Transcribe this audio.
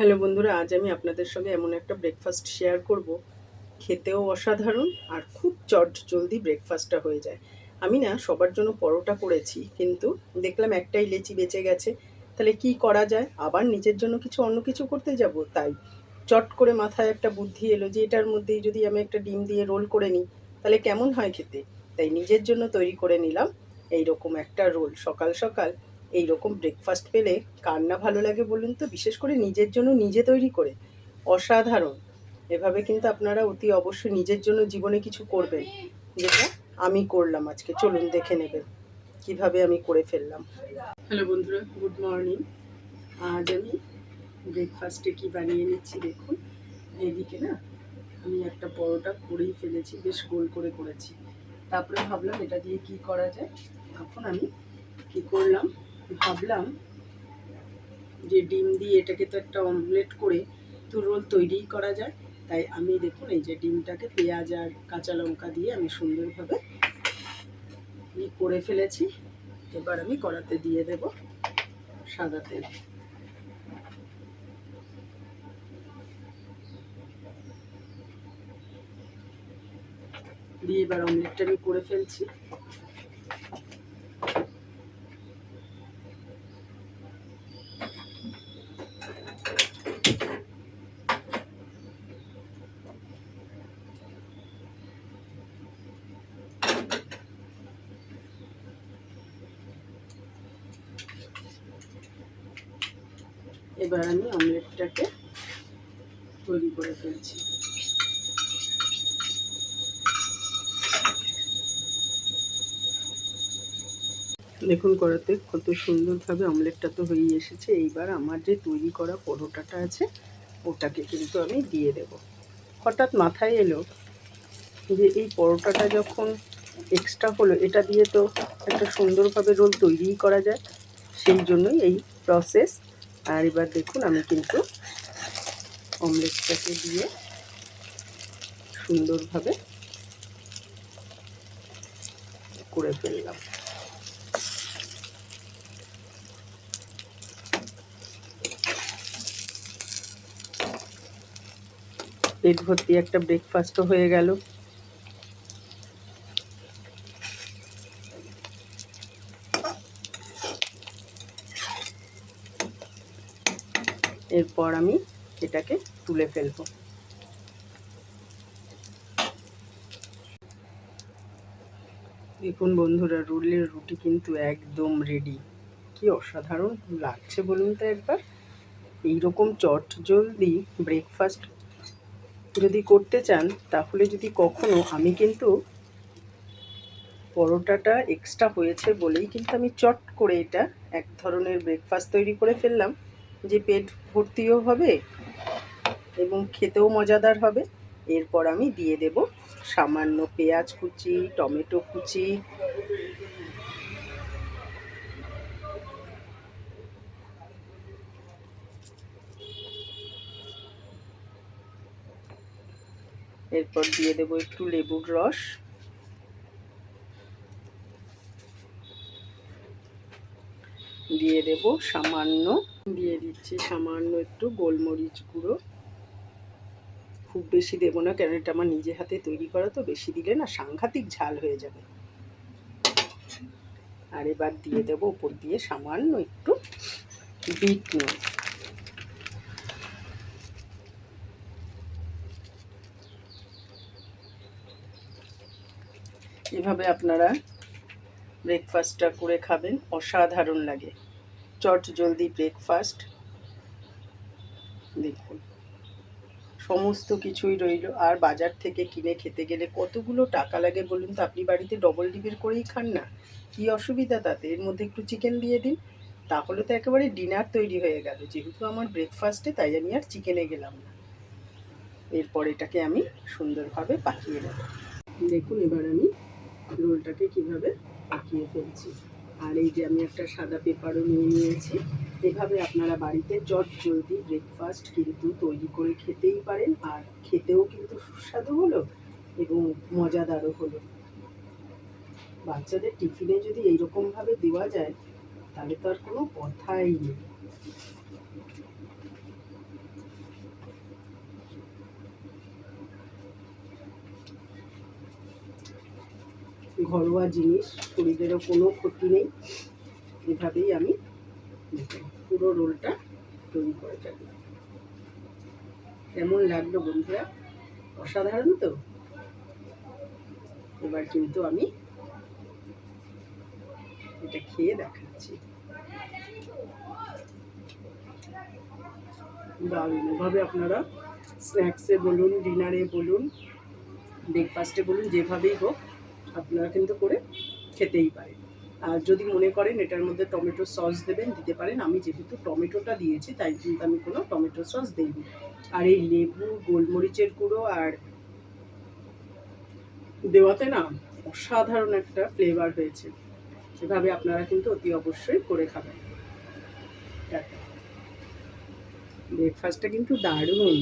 Hello বন্ধুরা, আজ আমি আপনাদের সঙ্গে এমন একটা ব্রেকফাস্ট শেয়ার করব, খেতেও অসাধারণ আর খুব চটজলদি ব্রেকফাস্টটা হয়ে যায়। আমি না সবার জন্য পরোটা করেছি, কিন্তু দেখলাম একটাই লেচি বেঁচে গেছে। তাহলে কি করা যায়? আবার নিজের জন্য অন্য কিছু করতে যাব। তাই চট করে মাথায় একটা বুদ্ধি এলো যে এটার মধ্যেই যদি আমি একটা ডিম দিয়ে রোল করে নিই, তাহলে কেমন হয় খেতে? তাই নিজের জন্য তৈরি করে নিলাম এইরকম একটা রোল। সকাল সকাল এইরকম ব্রেকফাস্ট পেলে কার না ভালো লাগে বলুন তো? বিশেষ করে নিজের জন্য নিজে তৈরি করে। অসাধারণ! এভাবে কিন্তু আপনারা অতি অবশ্যই নিজের জন্য জীবনে কিছু করবেন, যেটা আমি করলাম আজকে। চলুন দেখে নেবেন কিভাবে আমি করে ফেললাম। হ্যালো বন্ধুরা, গুড মর্নিং। আজ আমি ব্রেকফাস্টে কি বানিয়ে নিচ্ছি দেখুন। এইদিকে না আমি একটা পরোটা করেই ফেলেছি, বেশ গোল করে করেছি। তারপরে ভাবলাম এটা দিয়ে কি করা যায়। তখন আমি কি করলাম, ভাবলাম যে ডিম দিয়ে এটাকে তো একটা অমলেট করে তো রোল তৈরিই করা যায়। তাই আমি দেখুন এই যে ডিমটাকে পেঁয়াজ আর কাঁচা লঙ্কা দিয়ে আমি সুন্দরভাবে করে ফেলেছি। এবার আমি কড়াতে দিয়ে দেব সাদা তেল। দিয়ে এবার অমলেটটা আমি করে ফেলছি। এবার আমি অমলেটটাকে তৈরি করে ফেলছি। দেখুন কড়াতে কত সুন্দরভাবে অমলেটটা তো হয়েই এসেছে। এইবার আমার যে তৈরি করা পরোটাটা আছে ওটাকে কিন্তু আমি দিয়ে দেব। হঠাৎ মাথায় এলো যে এই পরোটাটা যখন এক্সট্রা হলো, এটা দিয়ে তো একটা সুন্দরভাবে রোল তৈরিই করা যায়। সেই জন্যই এই প্রসেস। আর এবার দেখুন আমি কিন্তু অমলেটটাকে দিয়ে সুন্দরভাবে করে ফেললাম। পেট ভর্তি একটা ব্রেকফাস্টও হয়ে গেল। এরপর আমি এটাকে তুলে ফেলবো। দেখুন বন্ধুরা, রোলের রুটি কিন্তু একদম রেডি। কি অসাধারণ লাগছে বলুন তো একবার। এইরকম চটজলদি ব্রেকফাস্ট যদি করতে চান, তাহলে যদি কখনো, আমি কিন্তু পরোটাটা এক্সট্রা হয়েছে বলেই কিন্তু আমি চট করে এটা এক ধরনের ব্রেকফাস্ট তৈরি করে ফেললাম, যে পেট ভর্তিও হবে এবং খেতেও মজাদার হবে। এরপর আমি দিয়ে দেব সামান্য পেঁয়াজ কুচি, টমেটো কুচি, এরপর দিয়ে দেব একটু লেবুর রস, দিয়ে দেব দিয়ে দিচ্ছি সামান্য একটু গোলমরিচ গুঁড়ো। খুব বেশি দেবো না, কেন এটা আমার নিজে হাতে তৈরি করা, তো বেশি দিলে না সাংঘাতিক ঝাল হয়ে যাবে। আর এবার দিয়ে দেবো উপর দিয়ে সামান্য একটু বিট নুন। এভাবে আপনারা ব্রেকফাস্টটা করে খাবেন, অসাধারণ লাগে। চটজলদি ব্রেকফাস্ট। দেখুন সমস্ত কিছুই রইল। আর বাজার থেকে কিনে খেতে গেলে কতগুলো টাকা লাগে বলুন তো? আপনি বাড়িতে ডবল ডিমের করেই খান না, কি অসুবিধা তাতে? এর মধ্যে একটু চিকেন দিয়ে দিন, তাহলে তো একেবারে ডিনার তৈরি হয়ে গেল। যেহেতু আমার ব্রেকফাস্টে, তাই আমি আর চিকেনে গেলাম না। এরপর এটাকে আমি সুন্দরভাবে পাকিয়ে নেব। দেখুন এবার আমি রোলটাকে কিভাবে পাকিয়ে ফেলছি। আর এই যে আমি একটা সাদা পেপারও নিয়ে নিয়েছি। এভাবে আপনারা বাড়িতে চটজলদি ব্রেকফাস্ট কিন্তু তৈরি করে খেতেই পারেন, আর খেতেও কিন্তু সুস্বাদু হলো এবং মজাদারও হলো। বাচ্চাদের টিফিনে যদি এইরকমভাবে দেওয়া যায়, তাহলে তো আর কোনো কথাই নেই। ঘরোয়া জিনিস, শরীরেরও কোনো ক্ষতি নেই। এভাবেই আমি পুরো রোলটা তৈরি করে যাবো। কেমন লাগলো বন্ধুরা? অসাধারণ তো। এবার কিন্তু আমি এটা খেয়ে দেখাচ্ছি। দারুণ। এভাবে আপনারা স্ন্যাক্সে বলুন, ডিনারে বলুন, ব্রেকফাস্টে বলুন, যেভাবেই হোক আপনারা কিন্তু করে খেতেই পারেন। আর যদি মনে করেন এটার মধ্যে টমেটো সস দেবেন, দিতে পারেন। আমি যেহেতু টমেটোটা দিয়েছি তাই কিন্তু আমি কোনো টমেটো সস দিইনি। আর এই লেবু, গোলমরিচের গুঁড়ো আর দেওয়াতে না অসাধারণ একটা ফ্লেভার হয়েছে। এভাবে আপনারা কিন্তু অতি অবশ্যই করে খাবেন। ব্রেকফাস্টটা কিন্তু দারুণ।